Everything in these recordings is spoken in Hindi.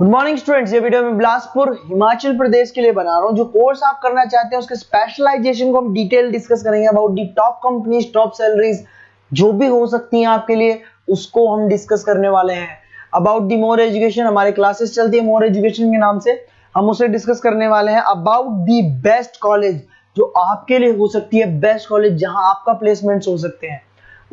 गुड मॉर्निंग स्टूडेंट्स, ये वीडियो मैं बिलासपुर हिमाचल प्रदेश के लिए बना रहा हूँ। जो कोर्स आप करना चाहते हैं उसके स्पेशलाइजेशन को हम डिटेल डिस्कस करेंगे। About the top companies, top salaries जो भी हो सकती हैं आपके लिए, उसको हम डिस्कस करने वाले हैं। अबाउट दी मोर एजुकेशन, हमारे क्लासेस चलती है मोर एजुकेशन के नाम से, हम उसे डिस्कस करने वाले हैं। अबाउट दी बेस्ट कॉलेज जो आपके लिए हो सकती है, बेस्ट कॉलेज जहां आपका प्लेसमेंट्स हो सकते हैं,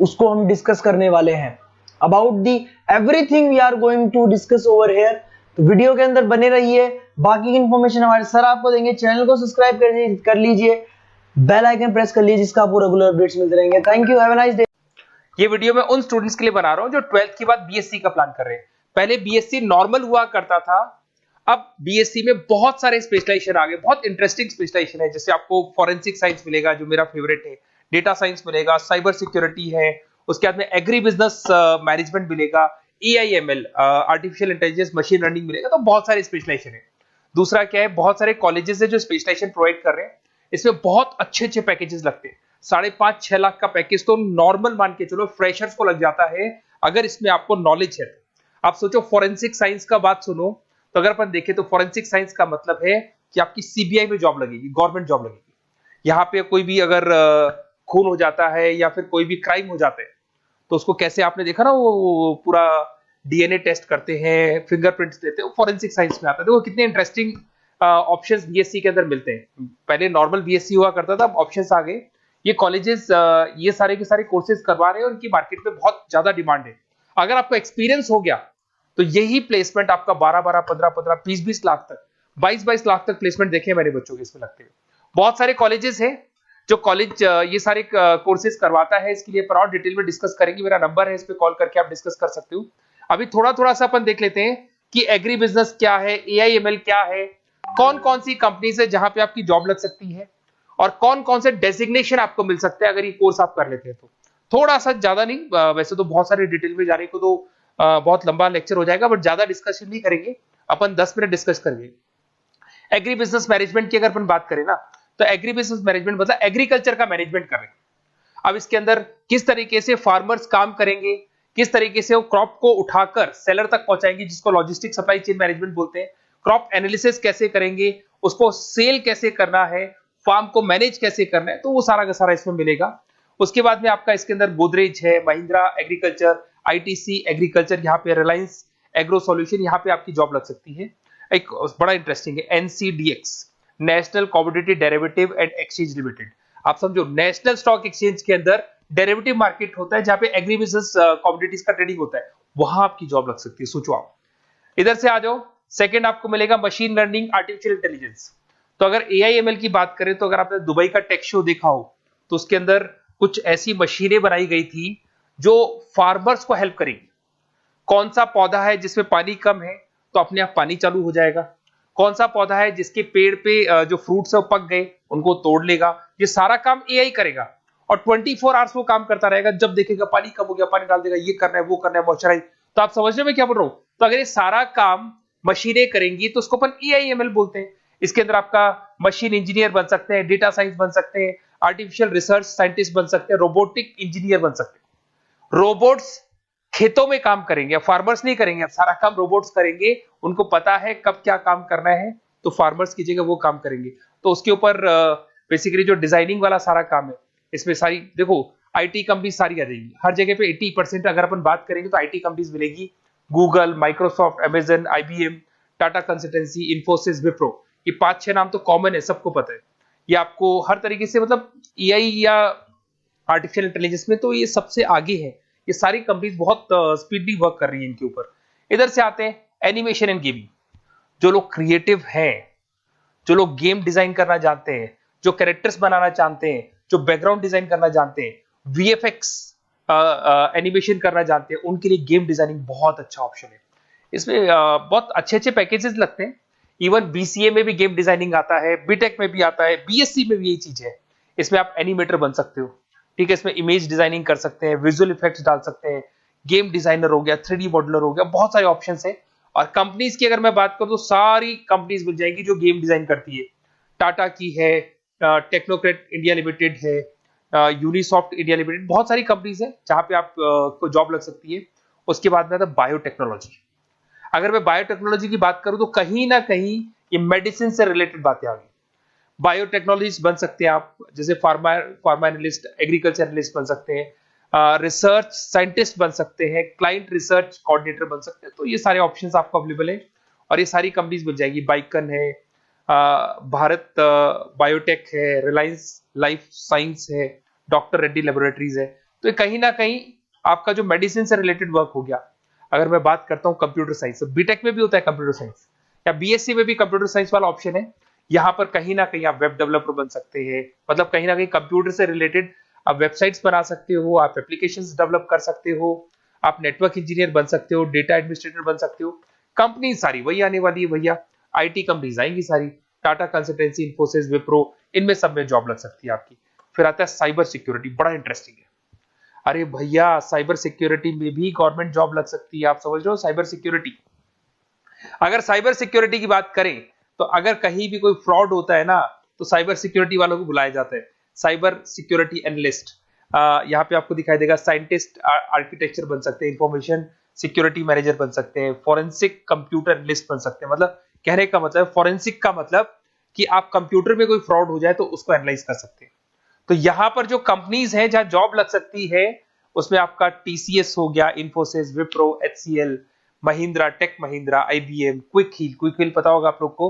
उसको हम डिस्कस करने वाले हैं। About the everything we are going to discuss over here. तो वीडियो के अंदर बने रहिए। बाकी की इंफॉर्मेशन हमारे सर आपको देंगे। चैनल को सब्सक्राइब कर लीजिए, बेल आइकन प्रेस कर लीजिए, जिसका आपको रेगुलर अपडेट्स मिलते रहेंगे। Thank you, have a nice day. ये वीडियो मैं उन स्टूडेंट्स के लिए बना रहा हूं जो 12th के बाद बीएससी का प्लान कर रहे हैं। पहले बीएससी नॉर्मल हुआ करता था, अब बीएससी में बहुत सारे स्पेशलाइजेशन आ गए, बहुत इंटरेस्टिंग स्पेशलाइजेशन है। जैसे आपको फॉरेंसिक साइंस मिलेगा जो मेरा फेवरेट है, डेटा साइंस मिलेगा, साइबर सिक्योरिटी है, उसके बाद में एग्री बिजनेस मैनेजमेंट मिलेगा, AIML artificial intelligence, machine learning मिलेगा। तो बहुत सारे स्पेशलाइजेशन है। दूसरा क्या है, बहुत सारे कॉलेजेस है जो स्पेशलाइजेशन प्रोवाइड कर रहे हैं। इसमें बहुत अच्छे अच्छे पैकेजेस लगते हैं। 5.5-6 लाख का पैकेज तो नॉर्मल मान के चलो फ्रेशर्स को लग जाता है, अगर इसमें आपको नॉलेज है तो। आप सोचो फॉरेंसिक साइंस का बात सुनो, तो अगर अपन देखें तो फॉरेंसिक साइंस का मतलब है कि आपकी सीबीआई में जॉब लगेगी, गवर्नमेंट जॉब लगेगी। यहाँ पे कोई भी अगर खून हो जाता है या फिर कोई भी क्राइम हो जाता है, तो उसको कैसे, आपने देखा ना, वो पूरा डीएनए टेस्ट करते हैं, फिंगरप्रिंट्स लेते हैं, वो फॉरेंसिक साइंस में आता है। देखो कितने इंटरेस्टिंग ऑप्शंस बीएससी के अंदर मिलते हैं। पहले नॉर्मल बीएससी हुआ करता था, अब ऑप्शंस आ गए। ये कॉलेजेस ये सारे के सारे कोर्सेज करवा रहे हैं और उनकी मार्केट में बहुत ज्यादा डिमांड है। अगर आपको एक्सपीरियंस हो गया तो यही प्लेसमेंट आपका 12-12, 15-15, 20-20 लाख तक, 22-22 लाख तक प्लेसमेंट देखे मैंने बच्चों के इसमें लगते हुए। बहुत सारे कॉलेजेस हैं जो कॉलेज ये सारे कोर्सेज करवाता है। इसके लिए पर और डिटेल में डिस्कस करेंगे। मेरा नंबर है, इस पे कॉल करके आप डिस्कस कर सकते हो। अभी थोड़ा थोड़ा सा अपन देख लेते हैं कि एग्री बिजनेस क्या है, एआईएमएल क्या है, कौन कौन सी कंपनीज है जहां पे आपकी जॉब लग सकती है, और कौन कौन से डेजिग्नेशन आपको मिल सकते हैं अगर ये कोर्स आप कर लेते हैं तो। थोड़ा सा, ज्यादा नहीं, वैसे तो बहुत सारे डिटेल में जाने को तो बहुत लंबा लेक्चर हो जाएगा, बट ज्यादा डिस्कशन नहीं करेंगे अपन, 10 मिनट डिस्कस करेंगे। एग्री बिजनेस मैनेजमेंट की अगर अपन बात करें ना, तो एग्री बिजनेस मैनेजमेंट मतलब एग्रीकल्चर का मैनेजमेंट कर रहे हैं। अब इसके अंदर किस तरीके से फार्मर्स काम करेंगे, किस तरीके से वो क्रॉप को उठाकर सेलर तक पहुंचाएंगे, जिसको लॉजिस्टिक सप्लाई चेन मैनेजमेंट बोलते हैं। क्रॉप एनालिसिस कैसे करेंगे, उसको सेल कैसे करना है, फार्म को मैनेज कैसे करना है, तो वो सारा का सारा इसमें मिलेगा। उसके बाद में आपका इसके अंदर गोदरेज है, महिंद्रा एग्रीकल्चर, आईटीसी एग्रीकल्चर, यहाँ पे रिलायंस एग्रो सॉल्यूशन, यहाँ पे आपकी जॉब लग सकती है। एक बड़ा इंटरेस्टिंग है NCDEX, national commodity derivative and exchange limited. आप समझो, नेशनल स्टॉक एक्सचेंज के अंदर डेरिवेटिव मार्केट होता है जहां पे एग्री बिजनेस कमोडिटीज का ट्रेडिंग होता है, वहां आपकी जॉब लग सकती है। सोचो आप, इधर से आ जाओ। सेकंड आपको मिलेगा मशीन लर्निंग, आर्टिफिशियल इंटेलिजेंस। तो अगर एआईएमएल की बात करें, तो अगर आपने दुबई का टेक शो देखा हो, तो उसके अंदर कुछ ऐसी मशीनें बनाई गई थी जो फार्मर्स को हेल्प करेंगी। कौन सा पौधा है जिसमें पानी कम है, तो अपने आप पानी चालू हो जाएगा। कौन सा पौधा है जिसके पेड़ पे जो फ्रूट्स है वो पक गए, उनको तोड़ लेगा। ये सारा काम एआई करेगा और 24 आवर्स वो काम करता रहेगा। जब देखेगा पानी कम हो गया, पानी डाल देगा, ये करना है, वो करना है, मॉइस्चराइज। तो आप समझ रहे हो मैं क्या बोल रहा हूं? तो अगर ये सारा काम मशीनें करेंगी तो उसको अपन एआईएमएल बोलते हैं। इसके अंदर आपका मशीन इंजीनियर बन सकते हैं, डेटा साइंस बन सकते हैं, आर्टिफिशियल रिसर्च साइंटिस्ट बन सकते हैं, रोबोटिक इंजीनियर बन सकते हैं। रोबोट्स खेतों में काम करेंगे, फार्मर्स नहीं करेंगे, अब सारा काम रोबोट्स करेंगे। उनको पता है कब क्या काम करना है, तो फार्मर्स की जगह वो काम करेंगे। तो उसके ऊपर बेसिकली जो डिजाइनिंग वाला सारा काम है, इसमें सारी, देखो आईटी कंपनी सारी आ जाएगी हर जगह पे। 80% अगर अपन बात करेंगे तो आईटी कंपनीज मिलेगी। Google, Microsoft, Amazon, IBM, Tata consultancy, Infosys, Wipro, ये 5-6 नाम तो कॉमन है, सबको पता है। ये आपको हर तरीके से, मतलब एआई या आर्टिफिशियल इंटेलिजेंस में तो ये सबसे आगे है। ये सारी कंपनीज बहुत स्पीडली वर्क कर रही है इनके ऊपर। इधर से आते हैं एनिमेशन एंड गेमिंग। जो लोग क्रिएटिव हैं, जो लोग गेम डिजाइन करना जानते हैं, जो कैरेक्टर्स बनाना चाहते हैं, जो बैकग्राउंड डिजाइन करना जानते हैं, वीएफएक्स एनिमेशन करना जानते हैं, उनके लिए गेम डिजाइनिंग बहुत अच्छा ऑप्शन है। इसमें बहुत अच्छे अच्छे पैकेजेस लगते हैं। इवन बीसीए में भी गेम डिजाइनिंग आता है, बीटेक में भी आता है, बीएससी में भी यही चीज है। इसमें आप एनिमेटर बन सकते हो, ठीक है। इसमें इमेज डिजाइनिंग कर सकते हैं, विजुअल इफेक्ट्स डाल सकते हैं, गेम डिजाइनर हो गया, 3D मॉडलर हो गया, बहुत सारे ऑप्शंस हैं। और कंपनीज की अगर मैं बात करूं तो सारी कंपनीज मिल जाएंगी जो गेम डिजाइन करती है। टाटा की है, टेक्नोक्रेट इंडिया लिमिटेड है, यूनिसॉफ्ट इंडिया लिमिटेड, बहुत सारी कंपनीज है जहां पे आप को जॉब लग सकती है। उसके बाद में आता है बायोटेक्नोलॉजी। अगर मैं बायोटेक्नोलॉजी की बात करूं तो कहीं ना कहीं ये मेडिसिन से रिलेटेड बातें आ गई। बायोटेक्नोलॉजिस्ट बन सकते हैं आप, जैसे फार्मा एनालिस्ट, एग्रीकल्चर एनालिस्ट बन सकते हैं, रिसर्च साइंटिस्ट बन सकते हैं, क्लाइंट रिसर्च कोऑर्डिनेटर बन सकते हैं। तो ये सारे ऑप्शंस आपको अवेलेबल है और ये सारी कंपनीज मिल जाएगी। बाइकन है, भारत बायोटेक है, रिलायंस लाइफ साइंस है, डॉक्टर रेड्डी लेबोरेटरीज है। तो ये कहीं ना कहीं आपका जो मेडिसिन से रिलेटेड वर्क हो गया। अगर मैं बात करता हूँ कंप्यूटर साइंस, बीटेक में भी होता है कंप्यूटर साइंस, या बीएससी में भी कंप्यूटर साइंस वाला ऑप्शन है। यहाँ पर कहीं ना कहीं आप वेब डेवलपर बन सकते हैं, मतलब कहीं ना कहीं कंप्यूटर से रिलेटेड आप वेबसाइट्स बना सकते हो, आप एप्लीकेशंस डेवलप कर सकते हो, आप नेटवर्क इंजीनियर बन सकते हो, डेटा एडमिनिस्ट्रेटर बन सकते हो। कंपनी सारी वही आने वाली है भैया, आईटी कंपनीज आएंगी सारी, टाटा कंसल्टेंसी, इन्फोसिस, विप्रो, इनमें सब में जॉब लग सकती है आपकी। फिर आता है साइबर सिक्योरिटी, बड़ा इंटरेस्टिंग है। अरे भैया साइबर सिक्योरिटी में भी गवर्नमेंट जॉब लग सकती है, आप समझ रहे हो। साइबर सिक्योरिटी, अगर साइबर सिक्योरिटी की बात करें तो अगर कहीं भी कोई फ्रॉड होता है ना तो साइबर सिक्योरिटी वालों को बुलाया जाता है, साइबर सिक्योरिटी एनालिस्ट। यहाँ पे आपको दिखाई देगा, साइंटिस्ट आर्किटेक्चर बन सकते हैं, इंफॉर्मेशन सिक्योरिटी मैनेजर बन सकते हैं, फॉरेंसिक कंप्यूटर एनालिस्ट बन सकते हैं। मतलब कहने का मतलब, फॉरेंसिक का मतलब कि आप कंप्यूटर में कोई फ्रॉड हो जाए तो उसको एनालाइज कर सकते हैं। तो यहां पर जो कंपनीज हैं जहां जॉब लग सकती है, उसमें आपका टीसीएस हो गया, Infosys, Wipro, HCL, Mahindra, Tech Mahindra, IBM, Quick Heal पता होगा आप लोग को,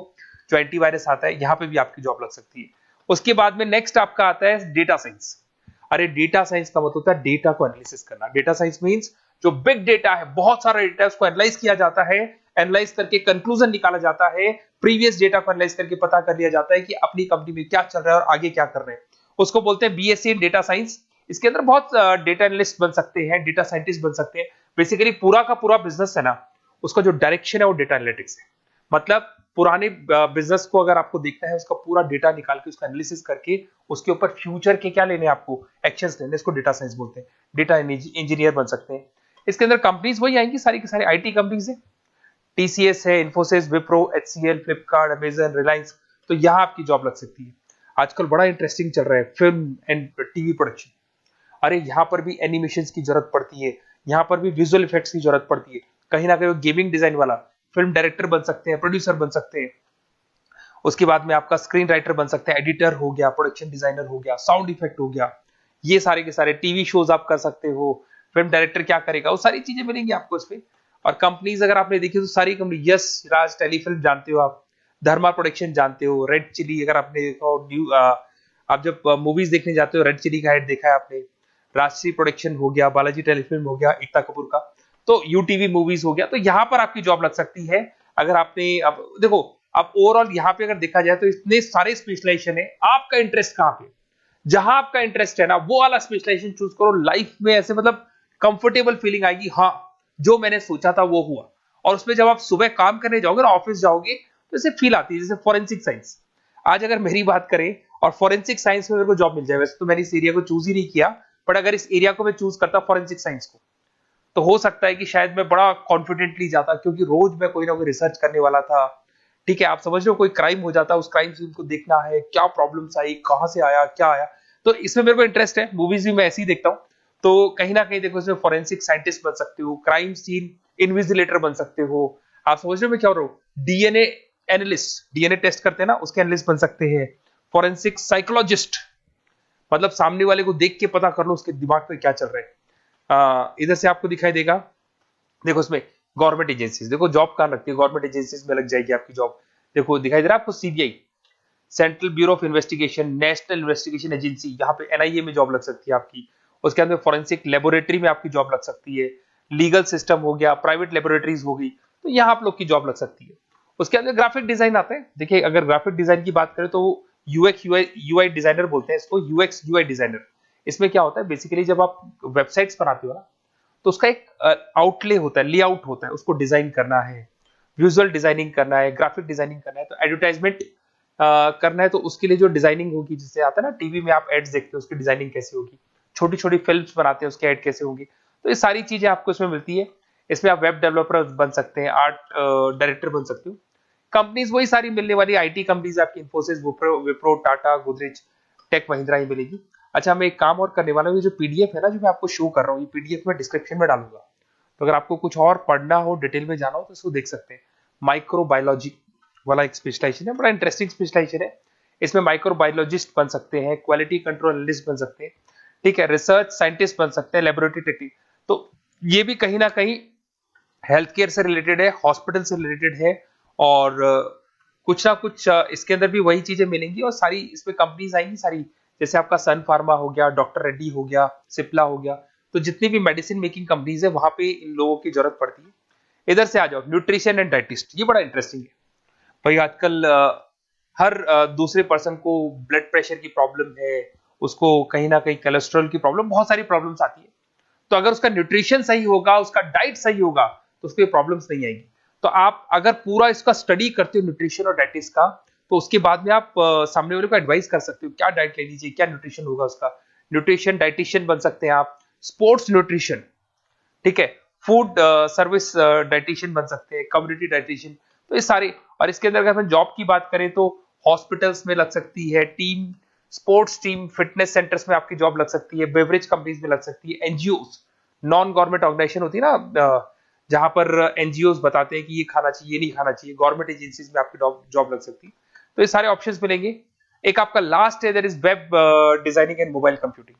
जो एंटीवायरस आता है, यहां पे भी आपकी जॉब लग सकती है। उसके बाद में नेक्स्ट आपका आता है डेटा साइंस। अरे डेटा साइंस का मतलब होता है डेटा को एनालिसिस करना। डेटा साइंस मींस जो बिग डेटा है, बहुत सारा डेटा है, उसको एनालाइज किया जाता है, एनालाइज करके कंक्लूजन निकाला जाता है, प्रीवियस डेटा को एनालाइज करके पता कर लिया जाता है कि अपनी कंपनी में क्या चल रहा है और आगे क्या कर रहे हैं। उसको बोलते हैं बीएससी इन डेटा साइंस। इसके अंदर बहुत डेटा एनालिस्ट बन सकते हैं, डेटा साइंटिस्ट बन सकते हैं। बेसिकली पूरा का पूरा बिजनेस है ना, उसका जो डायरेक्शन है वो डेटा एनालिटिक्स है। मतलब पुराने बिजनेस को अगर आपको देखना है, उसका पूरा डेटा निकाल के उसका एनालिसिस करके उसके ऊपर फ्यूचर के क्या लेने, आपको एक्शंस लेने, इसको डेटा साइंस बोलते हैं। डेटा इंजीनियर बन सकते हैं। इसके अंदर कंपनीज वही आएंगी, सारी की सारी आईटी कंपनीज है, टीसीएस है, इन्फोसिस, विप्रो, एचसीएल, फ्लिपकार्ट, अमेजन, रिलायंस। तो यहां आपकी जॉब लग सकती है। आजकल बड़ा इंटरेस्टिंग चल रहा है फिल्म एंड टीवी प्रोडक्शन। अरे यहाँ पर भी एनिमेशन की जरूरत पड़ती है, यहाँ पर भी विजुअल इफेक्ट्स की जरूरत पड़ती है। कहीं ना कहीं गेमिंग डिजाइन वाला फिल्म डायरेक्टर बन सकते हैं, प्रोड्यूसर बन सकते हैं। उसके बाद में आपका स्क्रीन राइटर बन सकते हैं, एडिटर हो गया, प्रोडक्शन डिजाइनर हो गया, साउंड इफेक्ट हो गया। ये सारे के सारे टीवी शोज आप कर सकते हो। फिल्म डायरेक्टर क्या करेगा, वो सारी चीजें मिलेंगी आपको इसमें। और कंपनीज अगर आपने देखी तो सारी कंपनी, यस राज टेलीफिल्म जानते हो आप, धर्मा प्रोडक्शन जानते हो, रेड चिली अगर आपने देखा हो, आप जब मूवीज देखने जाते हो, रेड चिली का हेड देखा है आपने, राजश्री प्रोडक्शन हो गया, बालाजी टेलीफिल्म हो गया एकता कपूर का, तो यूटीवी मूवीज हो गया। तो यहां पर आपकी जॉब लग सकती है। अगर आपने, अब देखो, अब ओवरऑल यहाँ पे अगर देखा जाए तो इतने सारे स्पेशलाइजेशन है, आपका इंटरेस्ट कहाँ पे, जहां आपका इंटरेस्ट है ना वो वाला स्पेशलाइजेशन चूज करो। लाइफ में ऐसे मतलब कंफर्टेबल फीलिंग आएगी, हाँ जो मैंने सोचा था वो हुआ। और उसमें जब आप सुबह काम करने जाओगे ना, ऑफिस जाओगे, तो ऐसे फील आती है। जैसे फॉरेंसिक साइंस, आज अगर मेरी बात करें और फॉरेंसिक साइंस में मेरे को जॉब मिल जाए, वैसे तो मैंने इस एरिया को चूज ही नहीं किया, बट अगर इस एरिया को मैं चूज करता फॉरेंसिक साइंस को, तो हो सकता है कि शायद मैं बड़ा कॉन्फिडेंटली जाता, क्योंकि रोज मैं कोई ना कोई रिसर्च करने वाला था। ठीक है, आप समझ रहे हो, कोई क्राइम हो जाता, उस क्राइम सीन को देखना है, क्या प्रॉब्लम्स आई, कहां से आया, क्या आया। तो इसमें मेरे को इंटरेस्ट है, मूवीज भी मैं ऐसे ही देखता हूं। तो कहीं ना कहीं देखो, इसमें फॉरेंसिक साइंटिस्ट बन सकते हो, क्राइम सीन इन्विजिलेटर बन सकते हो। आप समझ रहे हो मैं क्या हो रहा हूँ, डीएनए एनालिस्ट, डीएनए टेस्ट करते हैं ना, उसके एनालिस्ट बन सकते हैं। फॉरेंसिक साइकोलॉजिस्ट, मतलब सामने वाले को देख के पता कर लो उसके दिमाग में क्या चल रहा है। इधर से आपको दिखाई देगा, देखो इसमें गवर्नमेंट एजेंसीज, देखो जॉब कहां लगती है, गवर्नमेंट एजेंसीज में लग जाएगी आपकी जॉब। देखो दिखाई दे रहा है आपको, CBI, central bureau of investigation, national investigation agency, यहाँ पे एनआईए में जॉब लग सकती है आपकी। उसके अंदर फॉरेंसिक लेबोरेटरी में आपकी जॉब लग सकती है। लीगल सिस्टम हो गया, प्राइवेट लेबोरेटरीज हो गई, तो यहाँ आप लोग की जॉब लग सकती है। उसके अंदर ग्राफिक डिजाइन आते हैं। देखिए अगर ग्राफिक डिजाइन की बात करें तो यूएक्स यूआई डिजाइनर बोलते हैं इसको, यूएक्स यूआई डिजाइनर। इसमें क्या होता है, बेसिकली जब आप वेबसाइट्स बनाते हो ना, तो उसका एक आउटले होता है, लेआउट होता है, उसको डिजाइन करना है, विजुअल डिजाइनिंग करना है, ग्राफिक डिजाइनिंग करना है, तो एडवर्टाइजमेंट करना है, तो उसके लिए जो डिजाइनिंग होगी, जिससे आता है ना टीवी में आप एड्स देखते हो, उसकी डिजाइनिंग कैसे होगी, छोटी छोटी फिल्म्स बनाते हैं उसके एड कैसे होंगे, तो ये सारी चीजें आपको इसमें मिलती है। इसमें आप वेब डेवलपर बन सकते हैं, आर्ट डायरेक्टर बन सकते हो। कंपनीज वही सारी मिलने वाली आईटी कंपनीज आपकी, इन्फोसिस, विप्रो, टाटा, गोदरेज, टेक महिंद्रा ही मिलेगी। अच्छा, मैं एक काम और करने वाला हूँ, ये जो पीडीएफ है ना जो मैं आपको शो कर रहा हूँ, ये पीडीएफ में डिस्क्रिप्शन में डालूंगा, तो अगर आपको कुछ और पढ़ना हो, डिटेल में जाना हो तो इसको देख सकते हैं। माइक्रोबायोलॉजी वाला एक स्पेशलाइजेशन है, बड़ा इंटरेस्टिंग स्पेशलाइजेशन है। इसमें माइक्रोबायोलॉजिस्ट बन सकते हैं, क्वालिटी कंट्रोल एनालिस्ट बन सकते हैं, ठीक है, रिसर्च साइंटिस्ट बन सकते हैं, लेबोरेटरी टेक्निक। तो ये भी कहीं ना कहीं हेल्थ केयर से रिलेटेड है, हॉस्पिटल से रिलेटेड है, और कुछ ना कुछ इसके अंदर भी वही चीजें मिलेंगी, और सारी इसमें कंपनीज आएंगी सारी, जैसे आपका सन फार्मा हो गया, डॉक्टर रेड्डी हो गया, सिप्ला हो गया। तो जितनी भी मेडिसिन मेकिंग कंपनीज है वहां पे इन लोगों की जरूरत पड़ती है। इधर से आ जाओ, न्यूट्रिशन एंड डाइटिस्ट, ये बड़ा इंटरेस्टिंग है भाई। आजकल हर दूसरे पर्सन को ब्लड प्रेशर की प्रॉब्लम है, उसको कहीं ना कहीं कोलेस्ट्रॉल की प्रॉब्लम, बहुत सारी प्रॉब्लम्स आती है। तो अगर उसका न्यूट्रिशन सही होगा, उसका डाइट सही होगा, तो उसको प्रॉब्लम्स नहीं आएगी। तो आप अगर पूरा इसका स्टडी करते हो न्यूट्रिशन और डाइटिस का, तो उसके बाद में आप सामने वाले को एडवाइस कर सकते हो क्या डाइट लेनी चाहिए, क्या न्यूट्रिशन होगा उसका। न्यूट्रिशन डाइटिशियन बन सकते हैं आप, स्पोर्ट्स न्यूट्रिशन, ठीक है, फूड सर्विस डाइटिशियन बन सकते हैं, कम्युनिटी डाइटिशियन। तो ये सारे, और इसके अंदर अगर हम जॉब की बात करें तो हॉस्पिटल्स में लग सकती है, team sports team fitness centres में आपकी जॉब लग सकती है, बेवरेज कंपनीज में लग सकती है, एनजीओस नॉन गवर्नमेंट ऑर्गेनाइजेशन होती है ना, जहां पर एनजीओस बताते हैं कि ये खाना चाहिए, ये नहीं खाना चाहिए, गवर्नमेंट एजेंसीज में आपकी जॉब लग सकती है। तो ये सारे ऑप्शंस मिलेंगे। एक आपका लास्ट है, that is web designing and mobile computing.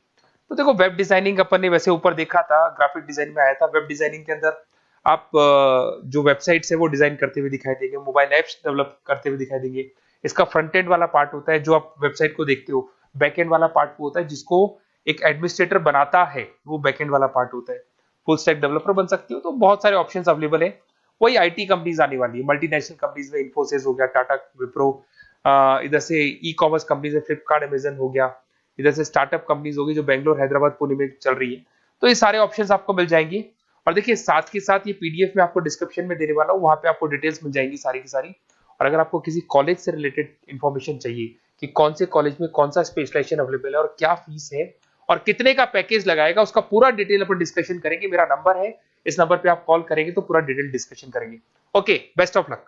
तो देखो, वेब डिजाइनिंग अपन ने वैसे ऊपर देखा था, ग्राफिक डिजाइन में आया था। वेब डिजाइनिंग के अंदर आप जो वेबसाइट्स है वो डिजाइन करते हुए दिखाई देंगे, मोबाइल एप्स डेवलप करते हुए दिखाई देंगे। इसका फ्रंट एंड वाला पार्ट होता है जो आप वेबसाइट को देखते हो, बैक एंड वाला पार्ट वो होता है जिसको एक एडमिनिस्ट्रेटर बनाता है, वो बैक एंड वाला पार्ट होता है। फुल स्टैक डेवलपर बन सकते हो। तो बहुत सारे ऑप्शंस अवेलेबल है। वही आईटी कंपनीज आने वाली है, मल्टीनेशनल कंपनीज में इन्फोसिस हो गया, टाटा, विप्रो, इधर से ई कॉमर्स कंपनीज में फ्लिपकार्ट, अमेजन हो गया, इधर से स्टार्टअप कंपनीज होगी जो बेंगलोर, हैदराबाद, पुणे में चल रही है। तो ये सारे ऑप्शंस आपको मिल जाएंगे। और देखिए, साथ के साथ ये पीडीएफ में आपको डिस्क्रिप्शन में देने वाला हूँ, वहां पे आपको डिटेल्स मिल जाएंगी सारी की सारी। और अगर आपको किसी कॉलेज से रिलेटेड इंफॉर्मेशन चाहिए कि कौन से कॉलेज में कौन सा स्पेशलाइजेशन अवेलेबल है और क्या फीस है और कितने का पैकेज लगाएगा, उसका पूरा डिटेल अपन डिस्कशन करेंगे। मेरा नंबर है, इस नंबर पे आप कॉल करेंगे तो पूरा डिटेल डिस्कशन करेंगे। Okay, best of luck.